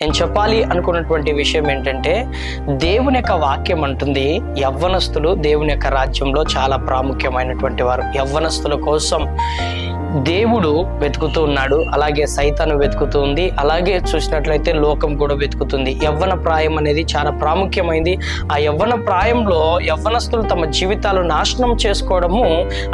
నేను చెప్పాలి అనుకున్నటువంటి విషయం ఏంటంటే, దేవుని యొక్క వాక్యం అంటుంది, యవ్వనస్తులు దేవుని యొక్క రాజ్యంలో చాలా ప్రాముఖ్యమైనటువంటి వారు. యవ్వనస్తుల కోసం దేవుడు వెతుకుతూ ఉన్నాడు, అలాగే సైతాను వెతుకుతూ ఉంది, అలాగే చూసినట్లయితే లోకం కూడా వెతుకుతుంది. యవ్వన ప్రాయం అనేది చాలా ప్రాముఖ్యమైంది. ఆ యవ్వన ప్రాయంలో యవ్వనస్తులు తమ జీవితాలు నాశనం చేసుకోవడము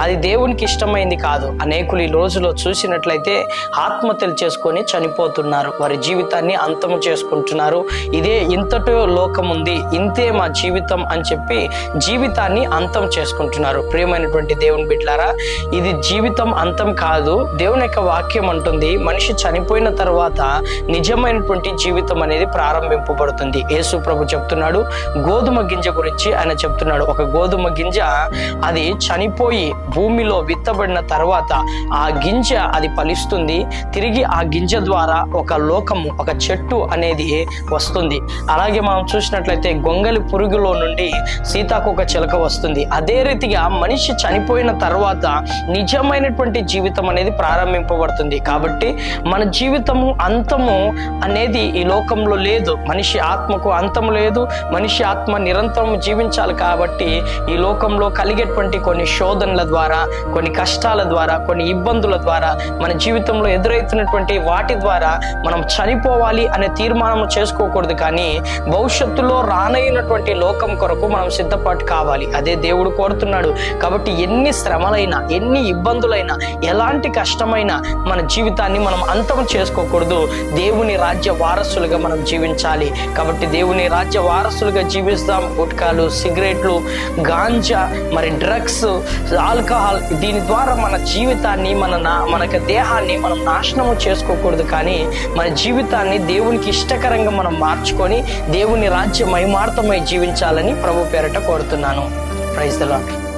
అది దేవునికి ఇష్టమైంది కాదు. అనేకులు ఈ రోజులో చూసినట్లయితే ఆత్మహత్యలు చేసుకొని చనిపోతున్నారు, వారి జీవితాన్ని అంతము చేసుకుంటున్నారు. ఇదే ఇంతటో లోకం ఉంది, ఇంతే మా జీవితం అని చెప్పి జీవితాన్ని అంతం చేసుకుంటున్నారు. ప్రియమైనటువంటి దేవుని బిడ్డలారా, ఇది జీవితం అంతం కాదు. దేవుని యొక్క వాక్యం అంటుంది, మనిషి చనిపోయిన తర్వాత నిజమైనటువంటి జీవితం అనేది ప్రారంభింపబడుతుంది. యేసు ప్రభు చెప్తున్నాడు గోధుమ గింజ గురించి. ఆయన చెప్తున్నాడు, ఒక గోధుమ గింజ అది చనిపోయి భూమిలో విత్తబడిన తర్వాత ఆ గింజ అది ఫలిస్తుంది. తిరిగి ఆ గింజ ద్వారా ఒక లోకము, ఒక చెట్టు అనేది వస్తుంది. అలాగే మనం చూసినట్లయితే గొంగలి పురుగులో నుండి సీతాకోక చిలక వస్తుంది. అదే రీతిగా మనిషి చనిపోయిన తర్వాత నిజమైనటువంటి జీవితం అనేది ప్రారంభింపబడుతుంది. కాబట్టి మన జీవితము అంతము అనేది ఈ లోకంలో లేదు. మనిషి ఆత్మకు అంతము లేదు. మనిషి ఆత్మ నిరంతరం జీవించాలి. కాబట్టి ఈ లోకంలో కలిగేటువంటి కొన్ని శోధనల ద్వారా, కొన్ని కష్టాల ద్వారా, కొన్ని ఇబ్బందుల ద్వారా, మన జీవితంలో ఎదురవుతున్నటువంటి వాటి ద్వారా మనం చనిపోవాలి అనే తీర్మానం చేసుకోకూడదు. కానీ భవిష్యత్తులో రానైనటువంటి లోకం కొరకు మనం సిద్ధపాటు కావాలి. అదే దేవుడు కోరుతున్నాడు. కాబట్టి ఎన్ని శ్రమలైనా, ఎన్ని ఇబ్బందులైనా, ఎలాంటి కష్టమైనా మన జీవితాన్ని మనం అంతం చేసుకోకూడదు. దేవుని రాజ్య వారసులుగా మనం జీవించాలి. కాబట్టి దేవుని రాజ్య వారసులుగా జీవిస్తాం. గుట్కాలు, సిగరెట్లు, గాంజా, మరి డ్రగ్స్, ఆల్కహాల్, దీని ద్వారా మన జీవితాన్ని, మన దేహాన్ని మనం నాశనము చేసుకోకూడదు. కానీ మన జీవితాన్ని దేవునికి ఇష్టకరంగా మనం మార్చుకొని దేవుని రాజ్య మహిమార్థమై జీవించాలని ప్రభు పేరట కోరుతున్నాను. Praise the lord.